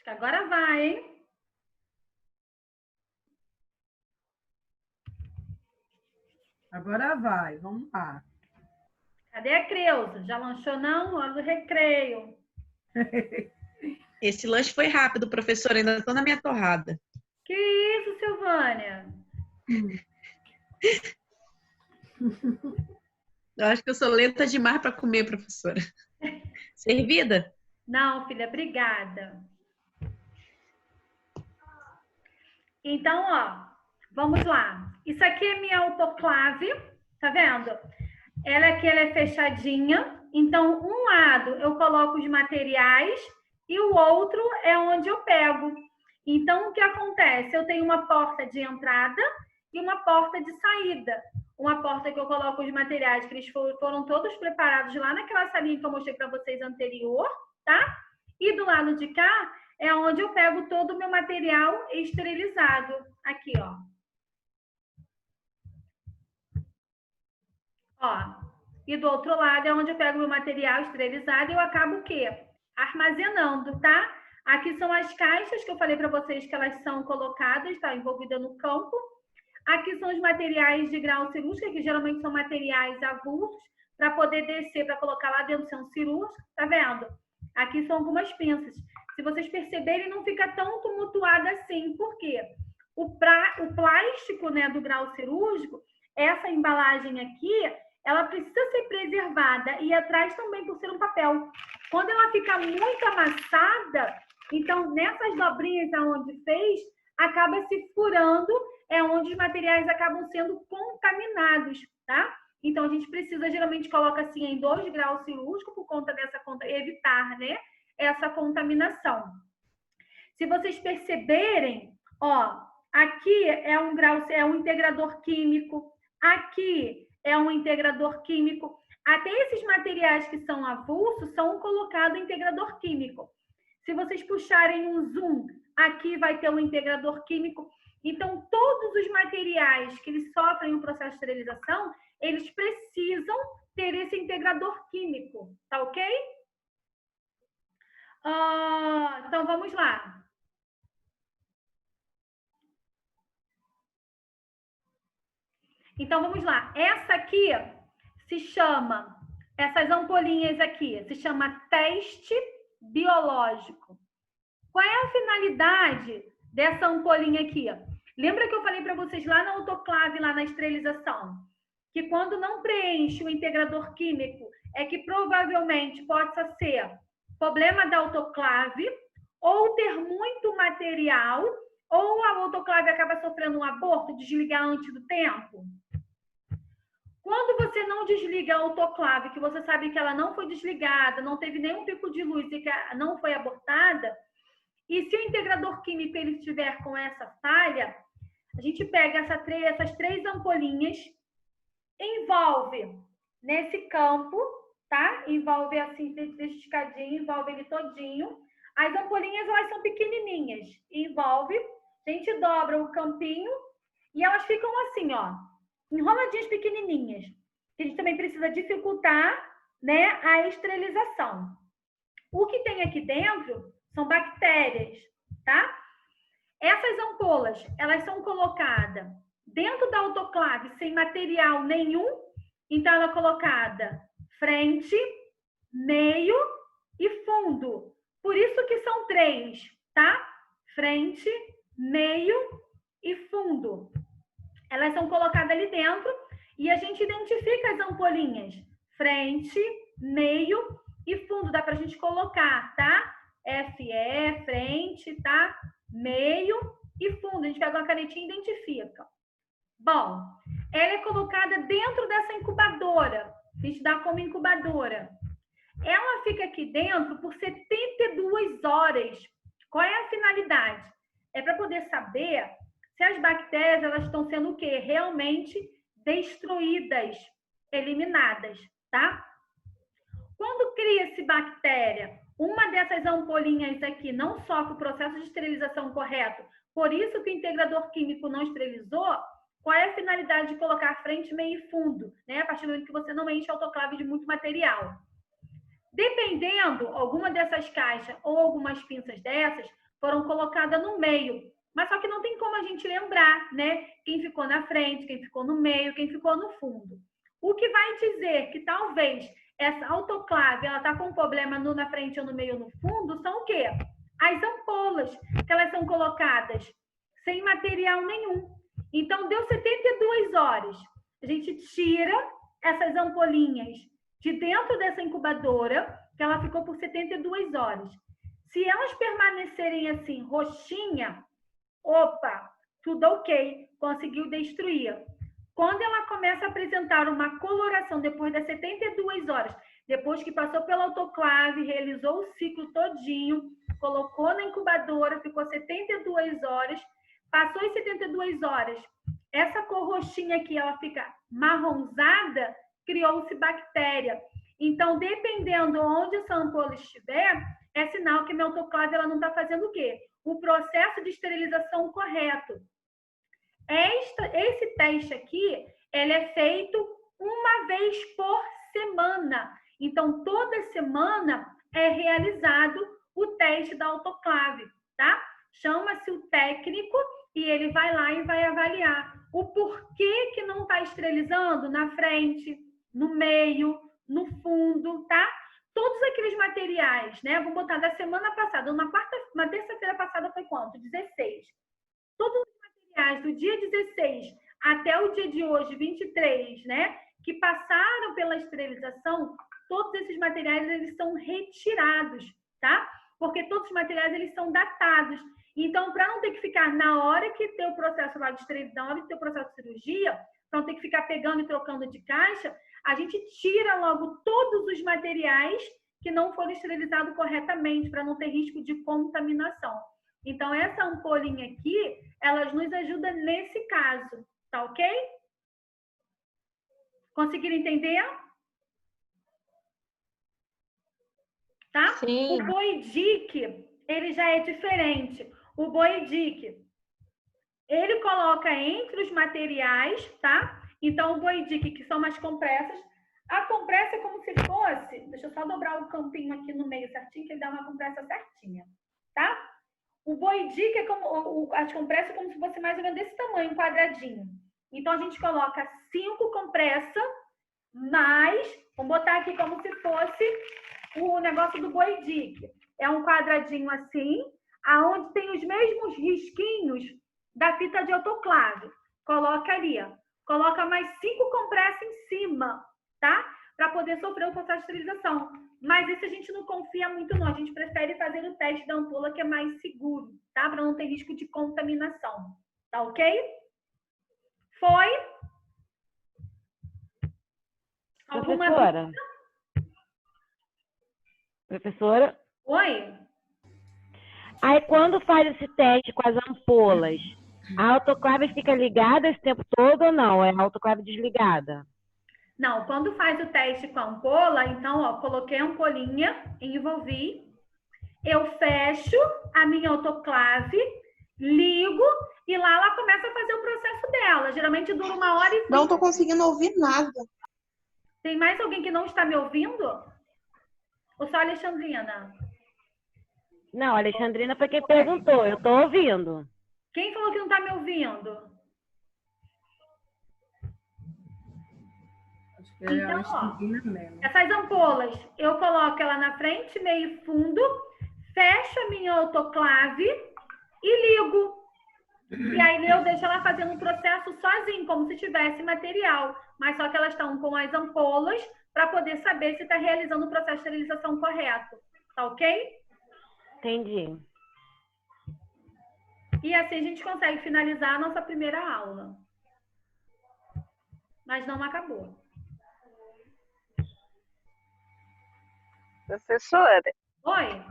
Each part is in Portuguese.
Acho que agora vai, hein? Agora vai, vamos lá. Cadê a Creuza? Já lanchou não? Hora do recreio. Esse lanche foi rápido, professora. Ainda estou na minha torrada. Que isso, Silvânia? Eu acho que eu sou lenta demais para comer, professora. Servida? Não, filha, obrigada. Então, ó, vamos lá. Isso aqui é minha autoclave, tá vendo? Ela aqui ela é fechadinha. Então, um lado eu coloco os materiais e o outro é onde eu pego. Então, o que acontece? Eu tenho uma porta de entrada e uma porta de saída. Uma porta que eu coloco os materiais, que eles foram todos preparados lá naquela salinha que eu mostrei para vocês anterior, tá? E do lado de cá é onde eu pego todo o meu material esterilizado. Aqui, ó. Ó. E do outro lado é onde eu pego o meu material esterilizado e eu acabo o quê? Armazenando, tá? Aqui são as caixas que eu falei para vocês que elas são colocadas, tá? Envolvida no campo. Aqui são os materiais de grau cirúrgico, que geralmente são materiais avulsos, para poder descer, para colocar lá dentro do centro cirúrgico, tá vendo? Aqui são algumas pinças. Se vocês perceberem, não fica tão tumultuado assim. Por quê? O plástico, né, do grau cirúrgico, essa embalagem aqui, ela precisa ser preservada. E atrás também, por ser um papel. Quando ela fica muito amassada, então, nessas dobrinhas aonde fez, acaba se furando, é onde os materiais acabam sendo contaminados, tá? Então, a gente precisa, geralmente, coloca assim em 2 graus cirúrgico por conta dessa evitar, né, essa contaminação. Se vocês perceberem, ó, aqui é um grau, é um integrador químico, aqui é um integrador químico. Até esses materiais que são avulsos são colocados em integrador químico. Se vocês puxarem um zoom, aqui vai ter um integrador químico. Então, todos os materiais que eles sofrem um processo de esterilização, eles precisam ter esse integrador químico, tá ok? Então, vamos lá. Então, vamos lá. Essa aqui se chama, essas ampolinhas aqui, se chama teste biológico. Qual é a finalidade dessa ampolinha aqui? Lembra que eu falei para vocês lá na autoclave, lá na esterilização, que quando não preenche o integrador químico, é que provavelmente possa ser problema da autoclave, ou ter muito material, ou a autoclave acaba sofrendo um aborto, desligar antes do tempo. Quando você não desliga a autoclave, que você sabe que ela não foi desligada, não teve nenhum pico de luz e que não foi abortada, e se o integrador químico ele estiver com essa falha, a gente pega essas 3 ampolinhas, envolve nesse campo, tá? Envolve assim, esticadinho, envolve ele todinho. As ampolinhas, elas são pequenininhas. Envolve, a gente dobra o campinho e elas ficam assim, ó, enroladinhas pequenininhas. A gente também precisa dificultar, né, a esterilização. O que tem aqui dentro são bactérias, tá? Essas ampolas, elas são colocadas dentro da autoclave sem material nenhum. Então, ela é colocada frente, meio e fundo. Por isso que são 3, tá? Frente, meio e fundo. Elas são colocadas ali dentro e a gente identifica as ampolinhas. Frente, meio e fundo. Dá pra gente colocar, tá? FE, frente, tá? Meio e fundo. A gente pega uma canetinha e identifica. Bom, ela é colocada dentro dessa incubadora. A gente dá como incubadora. Ela fica aqui dentro por 72 horas. Qual é a finalidade? É para poder saber se as bactérias elas estão sendo o quê? Realmente destruídas, eliminadas, tá? Quando cria-se bactéria, uma dessas ampolinhas aqui não sofre o processo de esterilização correto, por isso que o integrador químico não esterilizou, qual é a finalidade de colocar frente, meio e fundo, né? A partir do momento que você não enche a autoclave de muito material. Dependendo, alguma dessas caixas ou algumas pinças dessas, foram colocadas no meio. Mas só que não tem como a gente lembrar, né? Quem ficou na frente, quem ficou no meio, quem ficou no fundo. O que vai dizer que talvez essa autoclave ela está com um problema na frente ou no meio ou no fundo são o quê? As ampolas, que elas são colocadas sem material nenhum. Então, deu 72 horas. A gente tira essas ampolinhas de dentro dessa incubadora, que ela ficou por 72 horas. Se elas permanecerem assim, roxinha, opa, tudo ok, conseguiu destruir. Quando ela começa a apresentar uma coloração depois das 72 horas, depois que passou pela autoclave, realizou o ciclo todinho, colocou na incubadora, ficou 72 horas, passou as 72 horas, essa cor roxinha aqui, ela fica marronzada, criou-se bactéria. Então, dependendo onde essa ampola estiver, é sinal que minha autoclave ela não está fazendo o quê? O processo de esterilização correto. Esse teste aqui, ele é feito uma vez por semana. Então, toda semana é realizado o teste da autoclave, tá? Chama-se o técnico e ele vai lá e vai avaliar o porquê que não está esterilizando na frente, no meio, no fundo, tá? Todos aqueles materiais, né? Vou botar da semana passada, uma terça-feira passada foi quanto? 16. Todos os materiais do dia 16 até o dia de hoje, 23, né? Que passaram pela esterilização, todos esses materiais eles são retirados, tá? Porque todos os materiais eles são datados. Então, para não ter que ficar na hora que tem o processo lá de esterilizar, na hora que tem o processo de cirurgia, para não ter que ficar pegando e trocando de caixa, a gente tira logo todos os materiais que não foram esterilizados corretamente, para não ter risco de contaminação. Então, essa ampolinha aqui, elas nos ajudam nesse caso, tá ok? Conseguiram entender? Tá? Sim. O Boidic, ele já é diferente. O Boidic, ele coloca entre os materiais, tá? Então, o Boidic, que são umas compressas. A compressa é como se fosse... Deixa eu só dobrar o campinho aqui no meio certinho, que ele dá uma compressa certinha, tá? O Boidic é como... As compressas é como se fosse mais ou menos desse tamanho, um quadradinho. Então, a gente coloca 5 compressas, mais... Vamos botar aqui como se fosse o negócio do Boidic. É um quadradinho assim, aonde tem os mesmos risquinhos da fita de autoclave. Coloca ali, ó. Coloca mais 5 compressas em cima, tá? Para poder sofrer o processo de esterilização. Mas isso a gente não confia muito, não. A gente prefere fazer o teste da ampola, que é mais seguro, tá? Para não ter risco de contaminação. Tá ok? Foi? Alguma Professora? dúvida? Professora? Oi? Aí, quando faz esse teste com as ampolas, a autoclave fica ligada esse tempo todo ou não? É a autoclave desligada? Não, quando faz o teste com a ampola, então, ó, coloquei a ampolinha, envolvi, eu fecho a minha autoclave, ligo e lá ela começa a fazer o processo dela. Geralmente dura 1h20. Não tô conseguindo ouvir nada. Tem mais alguém que não está me ouvindo? Ou só a Alexandrina? Não, a Alexandrina foi quem perguntou. Eu estou ouvindo. Quem falou que não está me ouvindo? Acho que é Então, a Alexandrina mesmo. Essas ampolas, eu coloco ela na frente, meio e fundo, fecho a minha autoclave e ligo. E aí eu deixo ela fazendo um processo sozinho, como se tivesse material. Mas só que elas estão com as ampolas para poder saber se está realizando o processo de esterilização correto. Tá ok? Entendi. E assim a gente consegue finalizar a nossa primeira aula. Mas não acabou. Professora, Oi?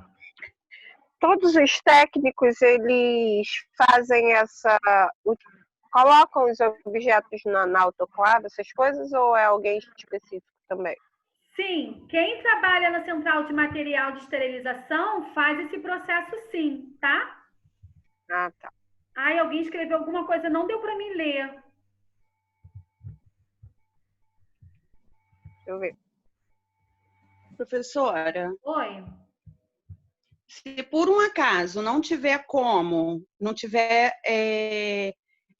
todos os técnicos, eles fazem colocam os objetos na autoclave, essas coisas, ou é alguém específico também? Sim, quem trabalha na central de material de esterilização faz esse processo sim, tá? Ah, tá. Ai, alguém escreveu alguma coisa, não deu para mim ler. Deixa eu ver. Professora, Oi? Se por um acaso não tiver como, não tiver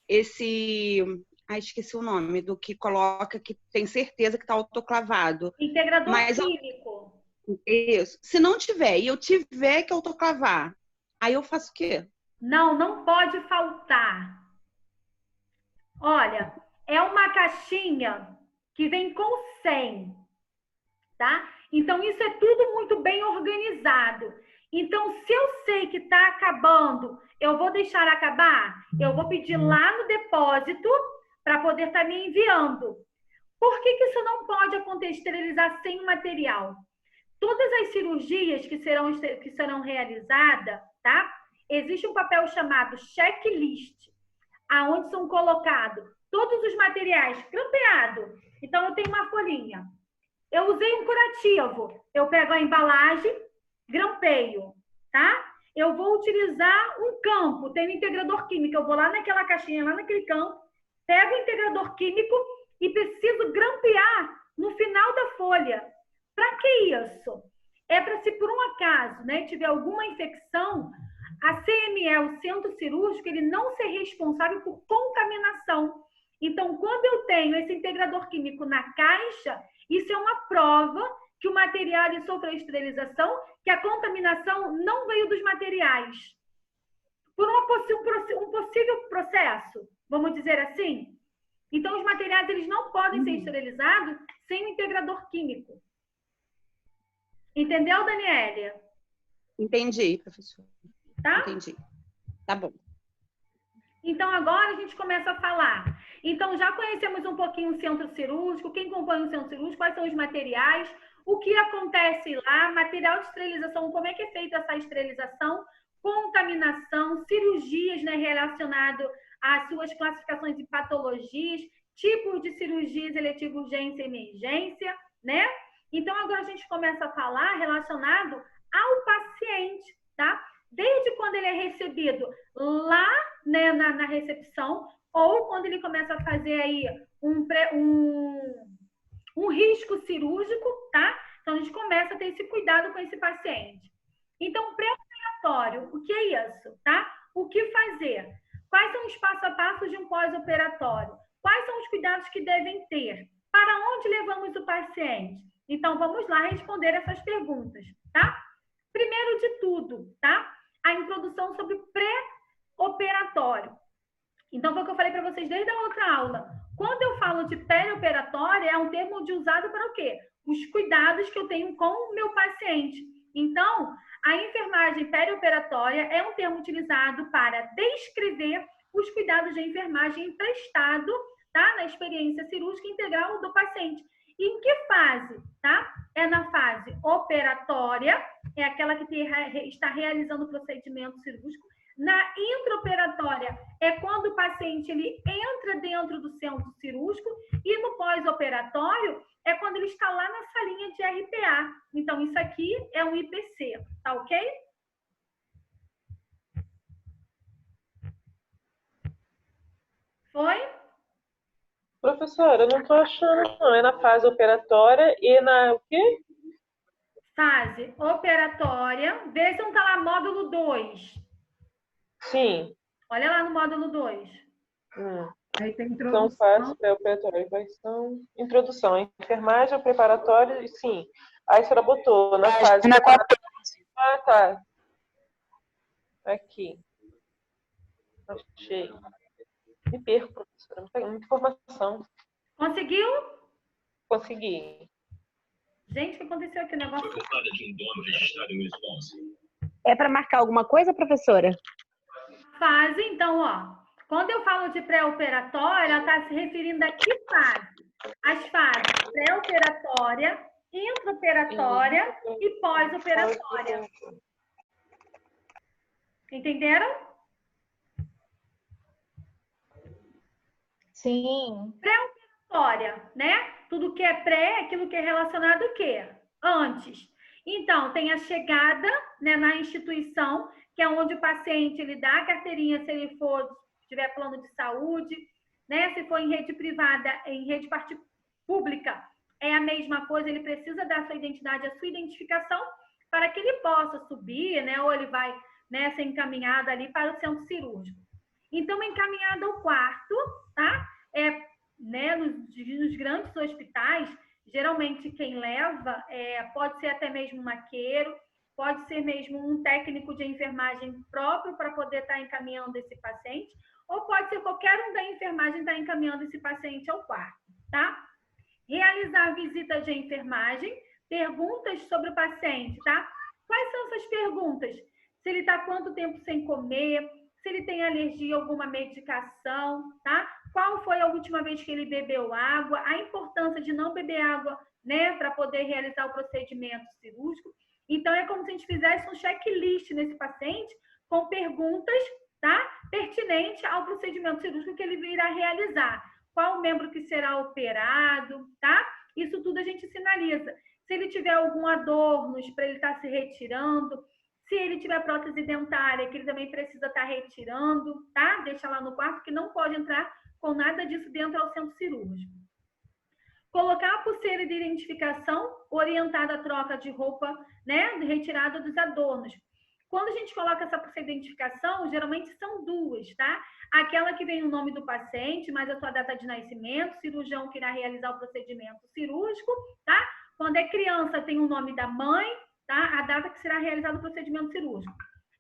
esse... Ai, esqueci o nome do que coloca que tem certeza que está autoclavado. Integrador Mas químico. isso. Se não tiver e eu tiver que autoclavar, aí eu faço o quê? Não, não pode faltar. Olha, é uma caixinha que vem com 100, tá? Então, isso é tudo muito bem organizado. Então, se eu sei que está acabando, eu vou deixar acabar? Eu vou pedir lá no depósito para poder estar me enviando. Por que isso não pode acontecer, esterilizar sem material? Todas as cirurgias que serão realizadas, tá? Existe um papel chamado checklist, aonde são colocados todos os materiais grampeados. Então, eu tenho uma folhinha. Eu usei um curativo. Eu pego a embalagem, grampeio, tá? Eu vou utilizar um campo, tem um integrador químico. Eu vou lá naquela caixinha, lá naquele campo, pego o integrador químico e preciso grampear no final da folha. Para que isso? É para se por um acaso, né, tiver alguma infecção, a CME, o centro cirúrgico, ele não ser responsável por contaminação. Então, quando eu tenho esse integrador químico na caixa, isso é uma prova que o material sofreu esterilização, que a contaminação não veio dos materiais. Por um possível processo, vamos dizer assim. Então, os materiais eles não podem ser esterilizados sem o integrador químico. Entendeu, Daniele? Entendi, professor. Tá? Entendi. Tá bom. Então, agora a gente começa a falar. Então, já conhecemos um pouquinho o centro cirúrgico, quem compõe o centro cirúrgico, quais são os materiais, o que acontece lá, material de esterilização, como é que é feita essa esterilização, contaminação, cirurgias, né, relacionado às suas classificações de patologias, tipos de cirurgias eletiva, urgência e emergência, né? Então, agora a gente começa a falar relacionado ao paciente, tá? Desde quando ele é recebido lá, né, na recepção, ou quando ele começa a fazer aí um risco cirúrgico, tá? Então, a gente começa a ter esse cuidado com esse paciente. Então, pré-operatório, o que é isso, tá? O que fazer? Quais são os passo a passo de um pós-operatório? Quais são os cuidados que devem ter? Para onde levamos o paciente? Então, vamos lá responder essas perguntas, tá? Primeiro de tudo, tá? A introdução sobre pré-operatório. Então, foi o que eu falei para vocês desde a outra aula. Quando eu falo de pré-operatório, é um termo usado para o quê? Os cuidados que eu tenho com o meu paciente. Então, a enfermagem perioperatória é um termo utilizado para descrever os cuidados de enfermagem prestado, tá? Na experiência cirúrgica integral do paciente. E em que fase, tá? É na fase operatória, é aquela que está realizando o procedimento cirúrgico. Na intraoperatória, é quando o paciente ele entra dentro do centro cirúrgico. E no pós-operatório, é quando ele está lá na salinha de RPA. Então, isso aqui é um IPC, tá ok? Foi? Professora, eu não estou achando, não. É na fase operatória e na o quê? Fase operatória. Vê se não está lá módulo 2. Sim. Olha lá no módulo 2. Aí tem São introdução. fases pré-operatórias. Quais são? Introdução, enfermagem, preparatório, sim. Aí a senhora botou na fase. Ah, tá. Aqui. Achei. Me perco, professora. Não tem muita informação. Conseguiu? Consegui. Gente, o que aconteceu aqui? O negócio... É para marcar alguma coisa, professora? Fase, então, ó. Quando eu falo de pré-operatória, ela está se referindo a que fase? As fases pré-operatória, intraoperatória e pós-operatória. Entenderam? Sim. Pré-operatória, né? Tudo que é pré, aquilo que é relacionado ao quê? Antes. Então, tem a chegada, né, na instituição, que é onde o paciente ele dá a carteirinha se ele tiver plano de saúde, né? Se for em rede privada, em rede pública, é a mesma coisa, ele precisa dar a sua identidade, a sua identificação. para que ele possa subir, né? Ou ele vai, né, ser encaminhado ali para o centro cirúrgico. Então, encaminhado ao quarto, tá? Né, nos grandes hospitais, geralmente quem leva pode ser até mesmo um maqueiro, pode ser mesmo um técnico de enfermagem próprio para poder estar encaminhando esse paciente, ou pode ser qualquer um da enfermagem estar encaminhando esse paciente ao quarto, tá? Realizar visitas de enfermagem, perguntas sobre o paciente, tá? Quais são essas perguntas? Se ele está quanto tempo sem comer, se ele tem alergia a alguma medicação, tá? Qual foi a última vez que ele bebeu água, a importância de não beber água, né, para poder realizar o procedimento cirúrgico. Então, é como se a gente fizesse um checklist nesse paciente com perguntas, tá, pertinentes ao procedimento cirúrgico que ele virá realizar. Qual membro que será operado, tá? Isso tudo a gente sinaliza. Se ele tiver algum adorno para ele estar se retirando, se ele tiver prótese dentária, que ele também precisa estar retirando, tá? Deixa lá no quarto, que não pode entrar com nada disso dentro ao centro cirúrgico. Colocar a pulseira de identificação orientada à troca de roupa, né? Retirada dos adornos. Quando a gente coloca essa pulseira de identificação, geralmente são duas, tá? Aquela que vem o nome do paciente, mais a sua data de nascimento, cirurgião que irá realizar o procedimento cirúrgico, tá? Quando é criança, tem o nome da mãe, tá? A data que será realizado o procedimento cirúrgico.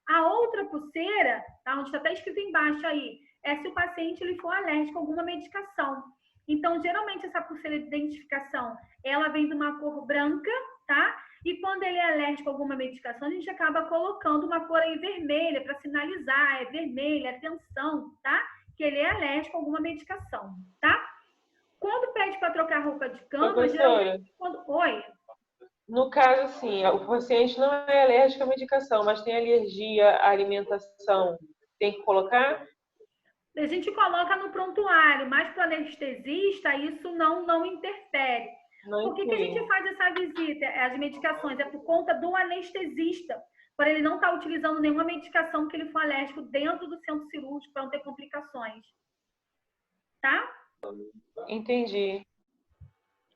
A outra pulseira, tá? Onde está até escrito embaixo aí, é se o paciente ele for alérgico a alguma medicação. Então, geralmente, essa pulseira de identificação, ela vem de uma cor branca, tá? E quando ele é alérgico a alguma medicação, a gente acaba colocando uma cor aí vermelha para sinalizar, é vermelha, atenção, tá? Que ele é alérgico a alguma medicação, tá? Quando pede para trocar roupa de cama, Professora, Oi? no caso, assim, o paciente não é alérgico à medicação, mas tem alergia à alimentação, tem que colocar? A gente coloca no prontuário, mas para o anestesista isso não interfere. Por que a gente faz essa visita, as medicações? É por conta do anestesista, por ele não estar utilizando nenhuma medicação que ele for alérgico dentro do centro cirúrgico para não ter complicações. Tá? Entendi.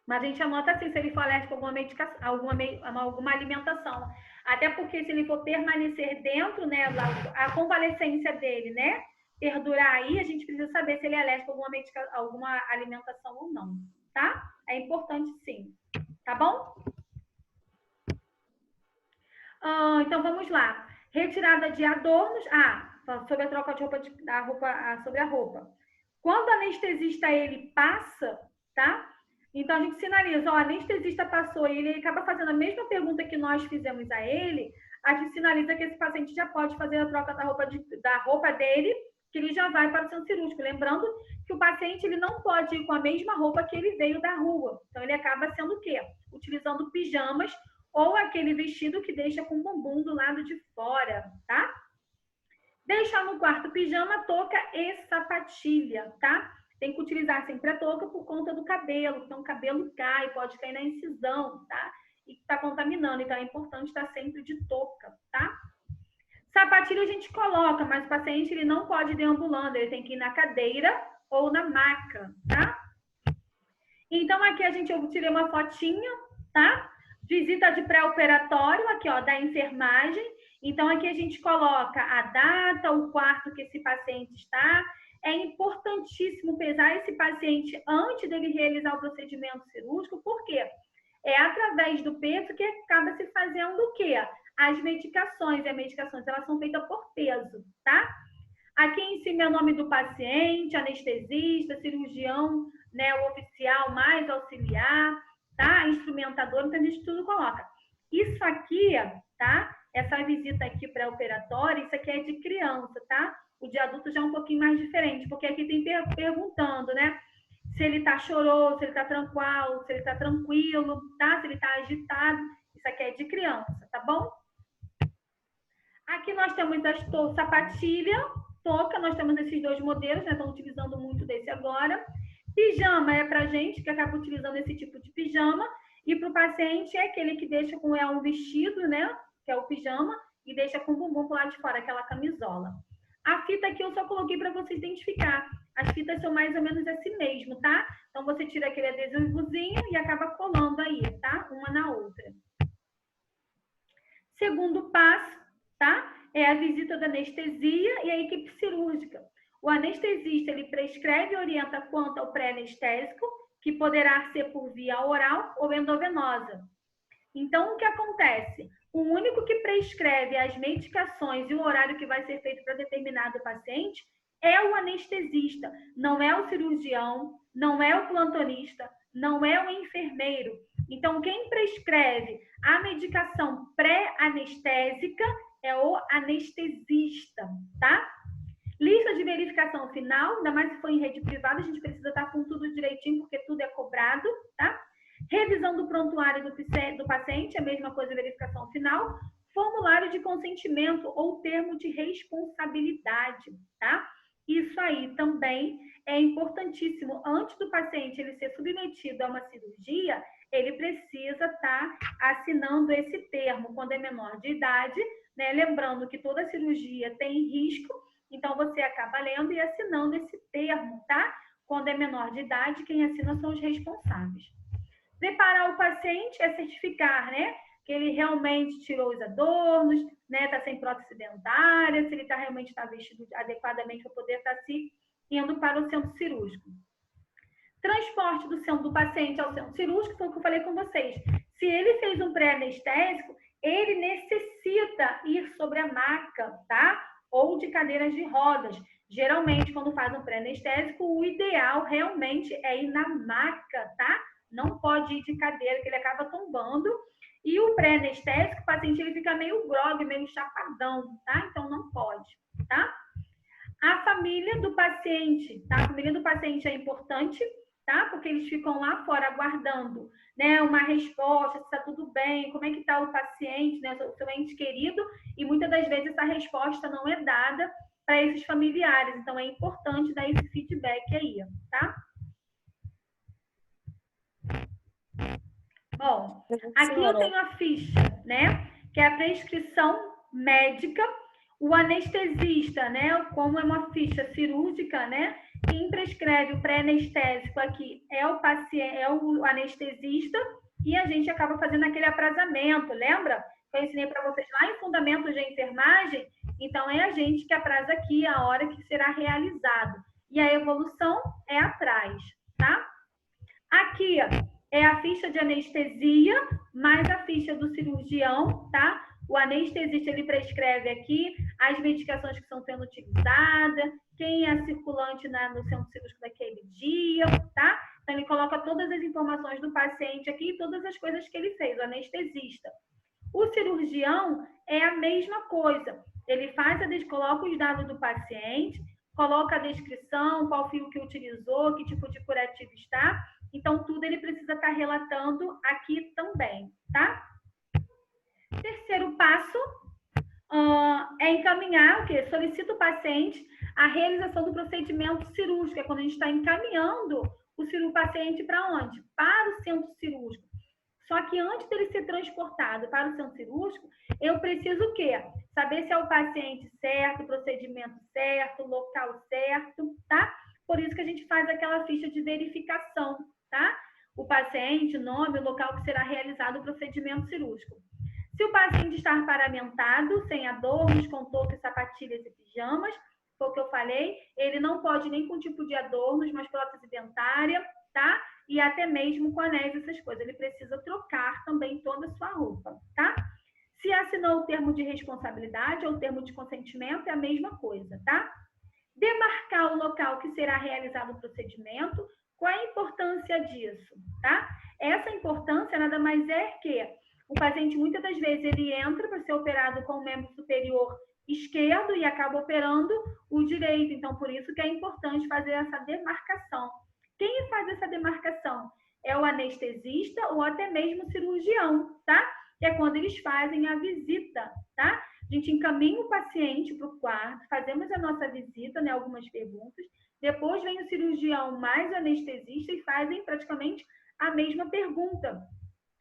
Mas a gente anota assim, se ele for alérgico a alguma medicação, alguma alimentação. Até porque se ele for permanecer dentro, né, a convalescência dele, né, perdurar aí, a gente precisa saber se ele é alérgico a alguma alimentação ou não, tá? É importante sim, tá bom? Então, vamos lá. Retirada de adornos. Sobre a troca de roupa, sobre a roupa. Quando o anestesista, ele passa, tá? Então, a gente sinaliza, o anestesista passou e ele acaba fazendo a mesma pergunta que nós fizemos a ele, a gente sinaliza que esse paciente já pode fazer a troca da roupa dele, que ele já vai para o centro cirúrgico. Lembrando que o paciente ele não pode ir com a mesma roupa que ele veio da rua. Então, ele acaba sendo o quê? Utilizando pijamas ou aquele vestido que deixa com o bumbum do lado de fora, tá? Deixar no quarto pijama, touca e sapatilha, tá? Tem que utilizar sempre a touca por conta do cabelo. Então, o cabelo cai, pode cair na incisão, tá? E está contaminando. Então, é importante estar sempre de touca, tá? Sapatilha a gente coloca, mas o paciente ele não pode ir deambulando. Ele tem que ir na cadeira ou na maca, tá? Então, aqui a gente eu tirei uma fotinha, tá? Visita de pré-operatório, aqui, ó, da enfermagem. Então, aqui a gente coloca a data, o quarto que esse paciente está. É importantíssimo pesar esse paciente antes dele realizar o procedimento cirúrgico, por quê? É através do peso que acaba se fazendo o quê? As medicações. E as medicações, elas são feitas por peso, tá? Aqui em cima é o nome do paciente, anestesista, cirurgião, né, o oficial mais auxiliar, tá? Instrumentador, então a gente tudo coloca. Isso aqui, tá? Essa visita aqui pré-operatória, isso aqui é de criança, tá? O de adulto já é um pouquinho mais diferente, porque aqui tem perguntando, né? Se ele tá choroso, se ele tá tranquilo, se ele tá tranquilo, tá? Se ele tá agitado. Isso aqui é de criança, tá bom? Aqui nós temos as sapatilha, touca, nós temos esses dois modelos, né? Estão utilizando muito desse agora. Pijama é pra gente, que acaba utilizando esse tipo de pijama. E pro paciente é aquele que deixa com um vestido, né? Que é o pijama, e deixa com o bumbum pro lado de fora, aquela camisola. A fita aqui eu só coloquei para você identificar. As fitas são mais ou menos assim mesmo, tá? Então, você tira aquele adesivozinho e acaba colando aí, tá? Uma na outra. Segundo passo, tá? É a visita da anestesia e a equipe cirúrgica. O anestesista, ele prescreve e orienta quanto ao pré-anestésico, que poderá ser por via oral ou endovenosa. Então, o que acontece? O único que prescreve as medicações e o horário que vai ser feito para determinado paciente é o anestesista, não é o cirurgião, não é o plantonista, não é o enfermeiro. Então, quem prescreve a medicação pré-anestésica é o anestesista, tá? Lista de verificação final, ainda mais se for em rede privada, a gente precisa estar com tudo direitinho, porque tudo é cobrado, tá? Revisão do prontuário do paciente, a mesma coisa, verificação final. Formulário de consentimento ou termo de responsabilidade, tá? Isso aí também é importantíssimo. Antes do paciente ele ser submetido a uma cirurgia, ele precisa estar assinando esse termo quando é menor de idade, né? Lembrando que toda cirurgia tem risco, então você acaba lendo e assinando esse termo, tá? Quando é menor de idade, quem assina são os responsáveis. Preparar o paciente é certificar, né? Que ele realmente tirou os adornos, né? Tá sem prótese dentária, se ele realmente está vestido adequadamente para poder estar se indo para o centro cirúrgico. Transporte do centro do paciente ao centro cirúrgico, foi o que eu falei com vocês. Se ele fez um pré-anestésico, ele necessita ir sobre a maca, tá? Ou de cadeiras de rodas. Geralmente, quando faz um pré-anestésico, o ideal realmente é ir na maca, tá? Não pode ir de cadeira, que ele acaba tombando. E o pré-anestésico, o paciente ele fica meio grogue, meio chapadão, tá? Então, não pode, tá? A família do paciente, tá? A família do paciente é importante, tá? Porque eles ficam lá fora aguardando, né? Uma resposta, se está tudo bem, como é que está o paciente, né? O seu ente querido. E muitas das vezes essa resposta não é dada para esses familiares. Então, é importante dar esse feedback aí, tá? Bom, aqui eu tenho a ficha, né? Que é a prescrição médica. O anestesista, né? Como é uma ficha cirúrgica, né? Quem prescreve o pré-anestésico aqui é o paciente, é o anestesista, e a gente acaba fazendo aquele aprazamento, lembra? Eu ensinei para vocês lá em Fundamentos de Enfermagem. Então, é a gente que apraza aqui a hora que será realizado. E a evolução é atrás, tá? Aqui, ó, é a ficha de anestesia, mais a ficha do cirurgião, tá? O anestesista, ele prescreve aqui as medicações que estão sendo utilizadas, quem é circulante no centro cirúrgico daquele dia, tá? Então, ele coloca todas as informações do paciente aqui e todas as coisas que ele fez, o anestesista. O cirurgião é a mesma coisa. Ele coloca os dados do paciente, coloca a descrição, qual fio que utilizou, que tipo de curativo está. Então, tudo ele precisa estar relatando aqui também, tá? Terceiro passo é encaminhar o quê? Solicita o paciente a realização do procedimento cirúrgico, é quando a gente está encaminhando o paciente para onde? Para o centro cirúrgico. Só que antes dele ser transportado para o centro cirúrgico, eu preciso o quê? Saber se é o paciente certo, o procedimento certo, o local certo, tá? Por isso que a gente faz aquela ficha de verificação, tá? O paciente, o nome, o local que será realizado o procedimento cirúrgico. Se o paciente estar paramentado, sem adornos, com touca, sapatilhas e pijamas, foi o que eu falei, ele não pode nem com tipo de adornos, mas prótese dentária, tá? E até mesmo com anéis, essas coisas. Ele precisa trocar também toda a sua roupa, tá? Se assinou o termo de responsabilidade ou o termo de consentimento, é a mesma coisa, tá? Demarcar o local que será realizado o procedimento. Qual é a importância disso, tá? Essa importância nada mais é que o paciente, muitas das vezes, ele entra para ser operado com o membro superior esquerdo e acaba operando o direito. Então, por isso que é importante fazer essa demarcação. Quem faz essa demarcação é o anestesista ou até mesmo o cirurgião, tá? Que é quando eles fazem a visita, tá? A gente encaminha o paciente para o quarto, fazemos a nossa visita, né? Algumas perguntas. Depois vem o cirurgião mais o anestesista e fazem praticamente a mesma pergunta.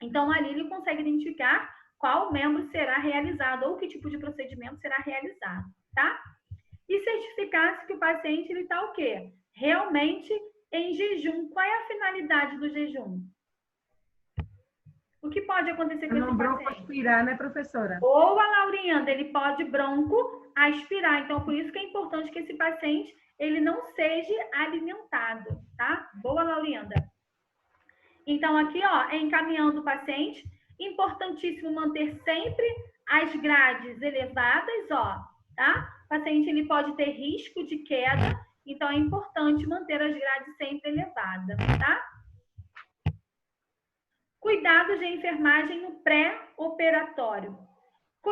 Então, ali ele consegue identificar qual membro será realizado ou que tipo de procedimento será realizado, tá? E certificar-se que o paciente está o quê? Realmente em jejum. Qual é a finalidade do jejum? O que pode acontecer com esse Não bronco paciente? aspirar, né, professora? Ou a Laurinda, ele pode bronco aspirar. Então, por isso que é importante que esse paciente, ele não seja alimentado, tá? Boa, Laurinda. Então, aqui, ó, é encaminhando o paciente. Importantíssimo manter sempre as grades elevadas, ó, tá? O paciente, ele pode ter risco de queda, então é importante manter as grades sempre elevadas, tá? Cuidados de enfermagem no pré-operatório.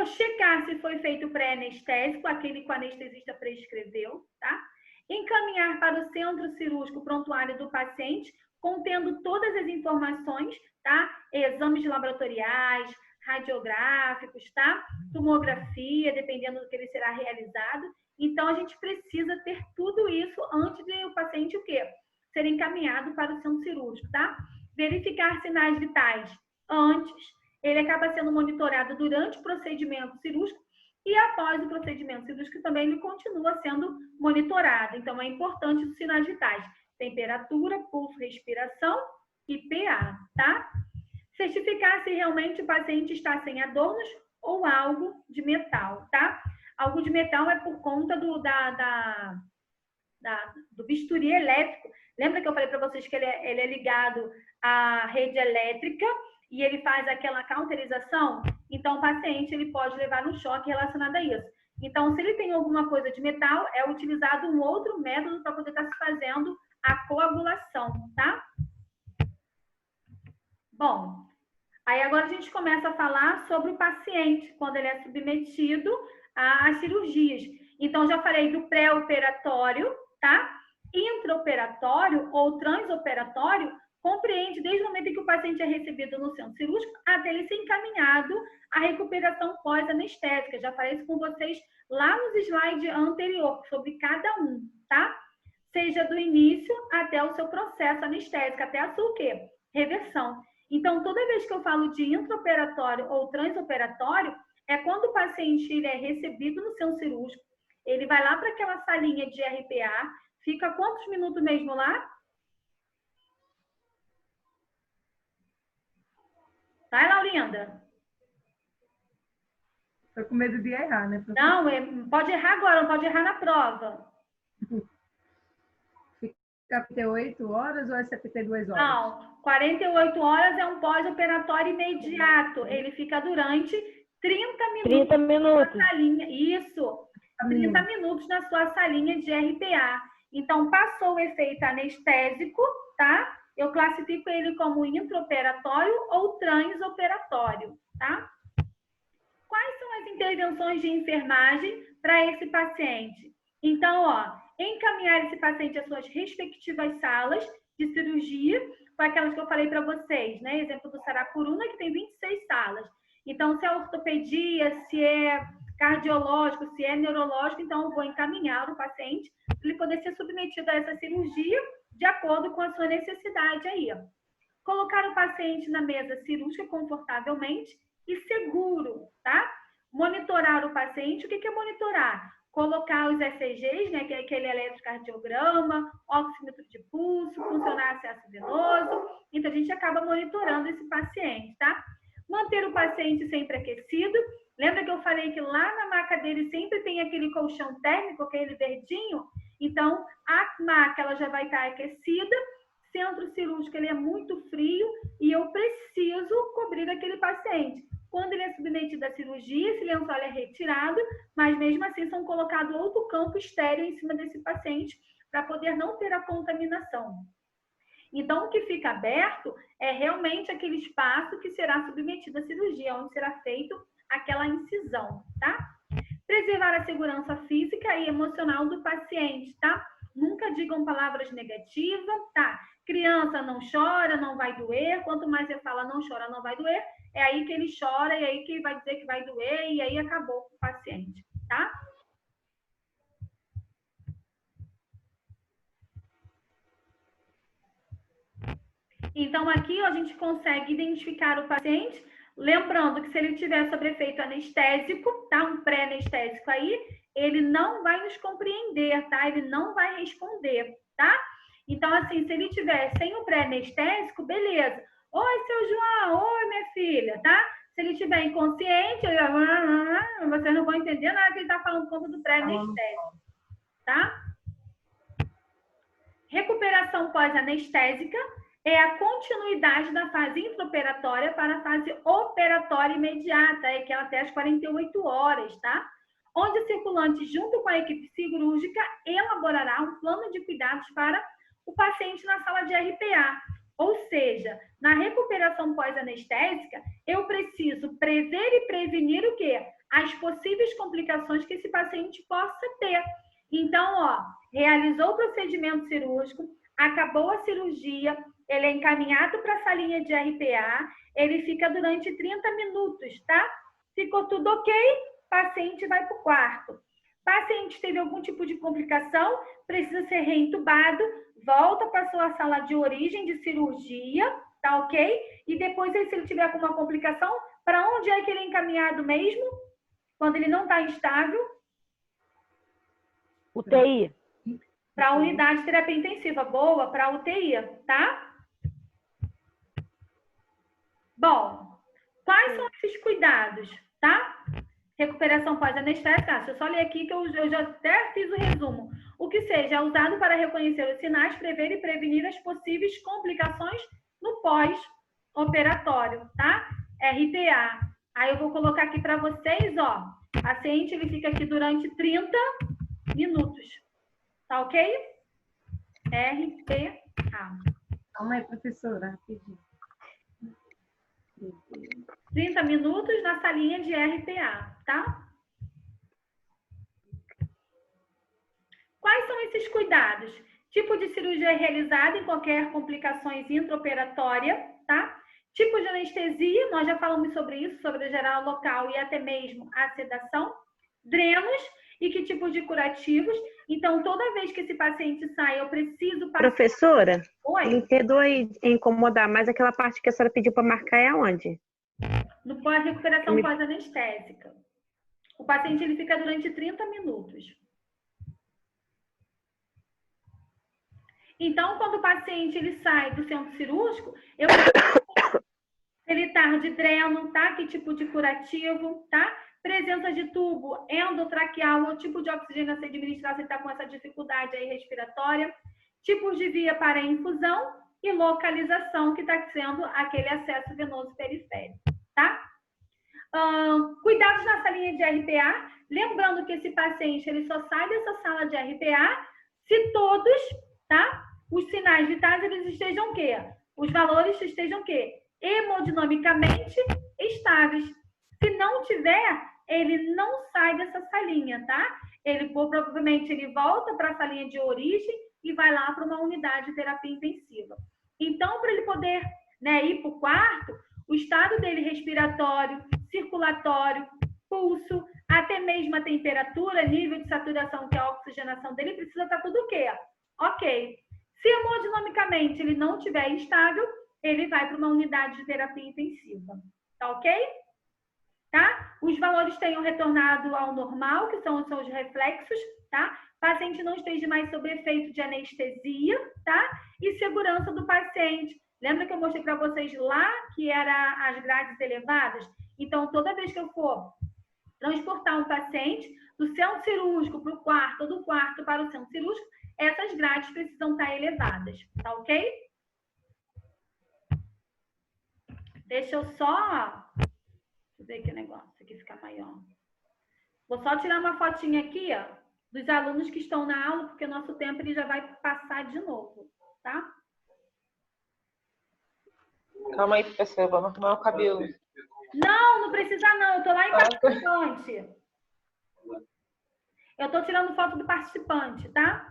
Checar se foi feito pré-anestésico, aquele que o anestesista prescreveu, tá? Encaminhar para o centro cirúrgico prontuário do paciente, contendo todas as informações, tá? Exames laboratoriais, radiográficos, tá? Tomografia, dependendo do que ele será realizado. Então, a gente precisa ter tudo isso antes de o paciente, o quê? Ser encaminhado para o centro cirúrgico, tá? Verificar sinais vitais antes. Ele acaba sendo monitorado durante o procedimento cirúrgico e após o procedimento cirúrgico também ele continua sendo monitorado. Então, é importante os sinais vitais. Temperatura, pulso, respiração e PA, tá? Certificar se realmente o paciente está sem adornos ou algo de metal, tá? Algo de metal é por conta do bisturi elétrico. Lembra que eu falei para vocês que ele é ligado à rede elétrica e ele faz aquela cauterização? Então, o paciente ele pode levar um choque relacionado a isso. Então, se ele tem alguma coisa de metal, é utilizado um outro método para poder estar se fazendo a coagulação, tá? Bom, aí agora a gente começa a falar sobre o paciente, quando ele é submetido às cirurgias. Então, já falei do pré-operatório, tá? Intraoperatório ou transoperatório compreende desde o momento em que o paciente é recebido no centro cirúrgico até ele ser encaminhado à recuperação pós-anestésica. Já falei isso com vocês lá nos slides anteriores, sobre cada um, tá? Seja do início até o seu processo anestésico, até a sua o quê? Reversão. Então, toda vez que eu falo de intraoperatório ou transoperatório, é quando o paciente ele é recebido no centro cirúrgico, ele vai lá para aquela salinha de RPA, fica quantos minutos mesmo lá? Vai, Laurinda. Tô com medo de errar, né, professora? Não, pode errar agora, não pode errar na prova. Fica 48 horas ou é 72 horas? Não, 48 horas é um pós-operatório imediato. Ele fica durante 30 minutos. 30 minutos. Na salinha. Isso, 30 minutos na sua salinha de RPA. Então, passou o efeito anestésico, tá? Eu classifico ele como intraoperatório ou transoperatório, tá? Quais são as intervenções de enfermagem para esse paciente? Então, ó, encaminhar esse paciente às suas respectivas salas de cirurgia, com aquelas que eu falei para vocês, né? Exemplo do Saracuruna, que tem 26 salas. Então, se é ortopedia, se é cardiológico, se é neurológico, então eu vou encaminhar o paciente para ele poder ser submetido a essa cirurgia de acordo com a sua necessidade aí. Colocar o paciente na mesa cirúrgica confortavelmente e seguro, tá? Monitorar o paciente, o que é monitorar? Colocar os ECGs, né, que é aquele eletrocardiograma, oxímetro de pulso, funcionar acesso venoso. Então, a gente acaba monitorando esse paciente, tá? Manter o paciente sempre aquecido. Lembra que eu falei que lá na maca dele sempre tem aquele colchão térmico, aquele verdinho? Então, a maca ela já vai estar aquecida. Centro cirúrgico ele é muito frio e eu preciso cobrir aquele paciente. Quando ele é submetido à cirurgia, esse lençol é retirado, mas mesmo assim são colocados outro campo estéril em cima desse paciente para poder não ter a contaminação. Então, o que fica aberto é realmente aquele espaço que será submetido à cirurgia, onde será feito aquela incisão, tá? Preservar a segurança física e emocional do paciente, tá? Nunca digam palavras negativas, tá? Criança não chora, não vai doer. Quanto mais você fala não chora, não vai doer, é aí que ele chora, e aí que ele vai dizer que vai doer, e aí acabou com o paciente, tá? Então, aqui ó, a gente consegue identificar o paciente, lembrando que se ele tiver sobre efeito anestésico, tá? Um pré-anestésico aí, ele não vai nos compreender, tá? Ele não vai responder, tá? Então, assim, se ele tiver sem o pré-anestésico, beleza. Oi, seu João. Oi, minha filha, tá? Se ele estiver inconsciente, vocês não vão entender nada que ele está falando por conta do pré-anestésico, tá? Recuperação pós-anestésica é a continuidade da fase intraoperatória para a fase operatória imediata, que é até as 48 horas, tá? Onde o circulante, junto com a equipe cirúrgica, elaborará um plano de cuidados para o paciente na sala de RPA. Ou seja, na recuperação pós-anestésica, eu preciso prever e prevenir o quê? As possíveis complicações que esse paciente possa ter. Então, ó, realizou o procedimento cirúrgico, acabou a cirurgia, ele é encaminhado para a salinha de RPA, ele fica durante 30 minutos, tá? Ficou tudo ok, paciente vai para o quarto. Paciente teve algum tipo de complicação, precisa ser reintubado, volta para a sua sala de origem de cirurgia, tá ok? E depois, se ele tiver alguma complicação, para onde é que ele é encaminhado mesmo? Quando ele não está instável? UTI. Para a unidade de terapia intensiva. Boa, para a UTI, tá? Bom, quais são esses cuidados, tá? Recuperação pós-anestésica. Eu só li aqui que eu já até fiz o resumo. O que seja usado para reconhecer os sinais, prever e prevenir as possíveis complicações no pós-operatório, tá? RPA. Aí eu vou colocar aqui para vocês, ó. O paciente, ele fica aqui durante 30 minutos. Tá ok? RPA. Calma aí, professora, rapidinho. 30 minutos na salinha de RPA, tá? Quais são esses cuidados? Tipo de cirurgia realizada em qualquer complicações intraoperatória, tá? Tipo de anestesia, nós já falamos sobre isso, sobre a geral local e até mesmo a sedação. Drenos e que tipos de curativos. Então, toda vez que esse paciente sai, eu preciso passar... Professora, Oi? me perdoe incomodar, mas aquela parte que a senhora pediu para marcar é onde? No pós-recuperação pós-anestésica. O paciente, ele fica durante 30 minutos. Então, quando o paciente ele sai do centro cirúrgico, eu ele tá de dreno, tá? Que tipo de curativo, tá? Presença de tubo endotraqueal ou tipo de oxigênio a ser administrado, se está com essa dificuldade aí respiratória. Tipos de via para infusão e localização, que está sendo aquele acesso venoso periférico, tá? Cuidados na salinha de RPA. Lembrando que esse paciente ele só sai dessa sala de RPA se todos, tá? Os sinais vitais eles estejam o quê? Os valores estejam o quê? Hemodinamicamente estáveis. Se não tiver, ele não sai dessa salinha, tá? Ele provavelmente ele volta para a salinha de origem e vai lá para uma unidade de terapia intensiva. Então, para ele poder, né, ir para o quarto, o estado dele respiratório, circulatório, pulso, até mesmo a temperatura, nível de saturação, que é a oxigenação dele, precisa estar tudo o quê? Ok. Se hemodinamicamente ele não estiver estável, ele vai para uma unidade de terapia intensiva. Tá ok? Tá? Os valores tenham retornado ao normal, que são os seus reflexos, tá? Paciente não esteja mais sob efeito de anestesia, tá? E segurança do paciente. Lembra que eu mostrei para vocês lá que era as grades elevadas? Então, toda vez que eu for transportar um paciente do centro cirúrgico para o quarto, ou do quarto para o centro cirúrgico, essas grades precisam estar elevadas, tá ok? Deixa eu só... Deixa eu ver aqui o negócio, aqui fica maior. Vou só tirar uma fotinha aqui, ó, dos alunos que estão na aula, porque o nosso tempo ele já vai passar de novo, tá? Calma aí, professora, vamos arrumar o cabelo. Não, não precisa não, eu tô lá em participante. Eu tô tirando foto do participante, tá?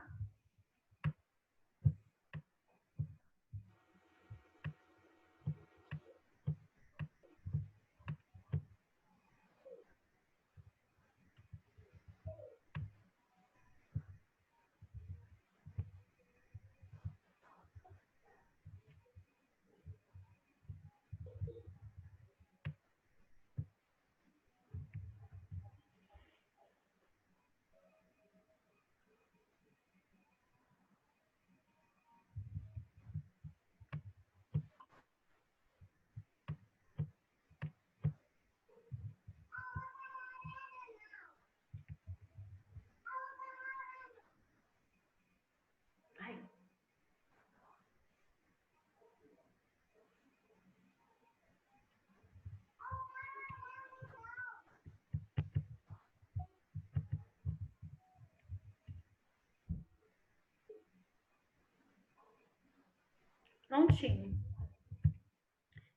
Prontinho.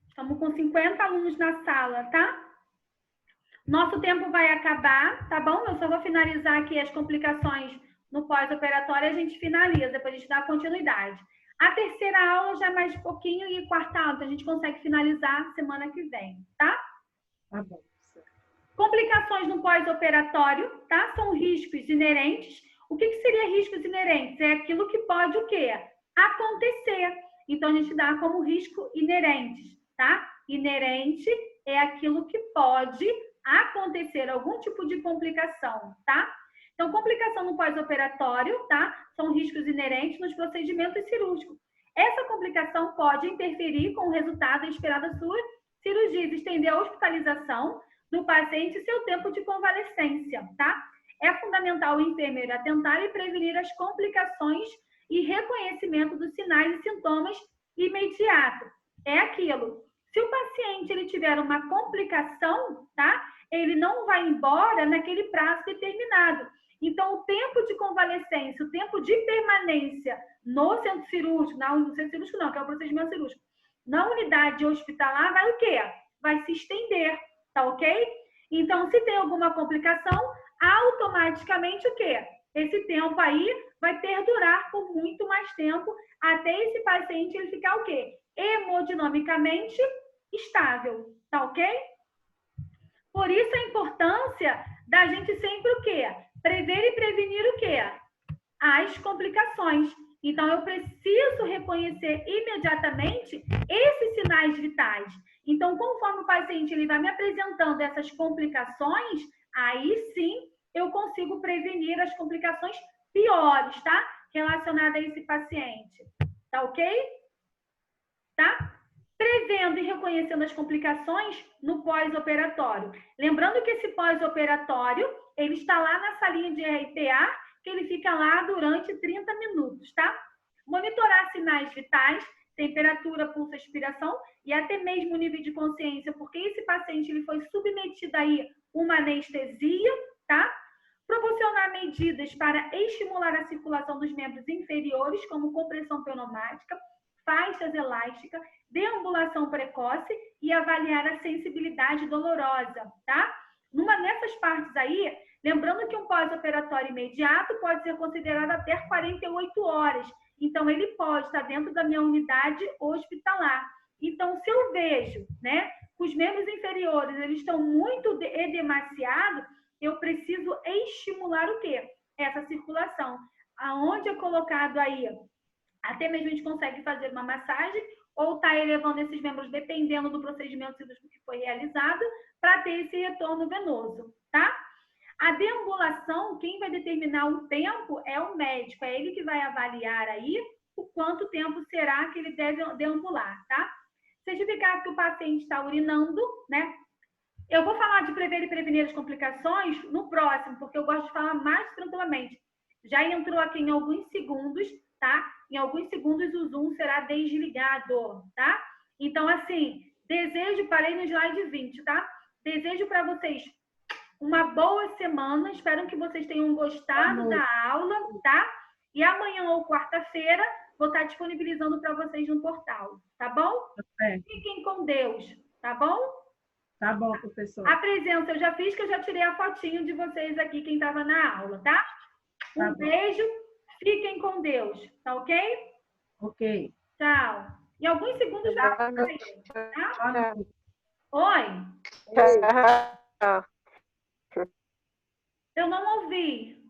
Estamos com 50 alunos na sala, tá? Nosso tempo vai acabar, tá bom? Eu só vou finalizar aqui as complicações no pós-operatório e a gente finaliza, depois a gente dá continuidade. A terceira aula já é mais pouquinho e quarta aula, então a gente consegue finalizar semana que vem, tá? Tá bom. Complicações no pós-operatório, tá? São riscos inerentes. O que seria riscos inerentes? É aquilo que pode o quê? Acontecer. Então, a gente dá como risco inerentes, tá? Inerente é aquilo que pode acontecer, algum tipo de complicação, tá? Então, complicação no pós-operatório, tá? São riscos inerentes nos procedimentos cirúrgicos. Essa complicação pode interferir com o resultado esperado da sua cirurgia, estender a hospitalização do paciente e seu tempo de convalescência, tá? É fundamental o enfermeiro atentar e prevenir as complicações e reconhecimento dos sinais e sintomas imediato. É aquilo. Se o paciente ele tiver uma complicação, tá? Ele não vai embora naquele prazo determinado. Então, o tempo de convalescência, o tempo de permanência no centro cirúrgico, não no centro cirúrgico não, que é o procedimento cirúrgico, na unidade hospitalar vai o quê? Vai se estender, tá ok? Então, se tem alguma complicação, automaticamente o quê? Esse tempo aí vai perdurar por muito mais tempo até esse paciente ele ficar o quê? Hemodinamicamente estável, tá ok? Por isso a importância da gente sempre o quê? Prever e prevenir o quê? As complicações. Então, eu preciso reconhecer imediatamente esses sinais vitais. Então, conforme o paciente ele vai me apresentando essas complicações, aí sim eu consigo prevenir as complicações piores, tá? Relacionadas a esse paciente. Tá ok? Tá? Prevendo e reconhecendo as complicações no pós-operatório. Lembrando que esse pós-operatório, ele está lá na salinha de RPA, que ele fica lá durante 30 minutos, tá? Monitorar sinais vitais, temperatura, pulso, expiração e até mesmo o nível de consciência, porque esse paciente ele foi submetido aí uma anestesia, tá? Proporcionar medidas para estimular a circulação dos membros inferiores, como compressão pneumática, faixas elásticas, deambulação precoce e avaliar a sensibilidade dolorosa, tá? Nessas partes aí, lembrando que um pós-operatório imediato pode ser considerado até 48 horas. Então, ele pode estar dentro da minha unidade hospitalar. Então, se eu vejo, né, os membros inferiores, eles estão muito edemaciados, eu preciso estimular o quê? Essa circulação. Aonde é colocado aí, até mesmo a gente consegue fazer uma massagem ou tá elevando esses membros, dependendo do procedimento cirúrgico que foi realizado, para ter esse retorno venoso, tá? A deambulação, quem vai determinar o tempo é o médico, é ele que vai avaliar aí o quanto tempo será que ele deve deambular, tá? Certificar que o paciente está urinando, né? Eu vou falar de prever e prevenir as complicações no próximo, porque eu gosto de falar mais tranquilamente. Já entrou aqui em alguns segundos, tá? Em alguns segundos o Zoom será desligado, tá? Então, assim, parei no slide 20, tá? Desejo para vocês uma boa semana, espero que vocês tenham gostado da aula, tá? E amanhã ou quarta-feira vou estar disponibilizando para vocês no portal, tá bom? Fiquem com Deus, tá bom? Tá bom, professor. A presença eu já fiz, que eu já tirei a fotinho de vocês aqui, quem estava na aula, tá? Um beijo, fiquem com Deus, tá ok? Ok. Tchau. Em alguns segundos já vai sair, tá? Oi? Tchau. Eu não ouvi.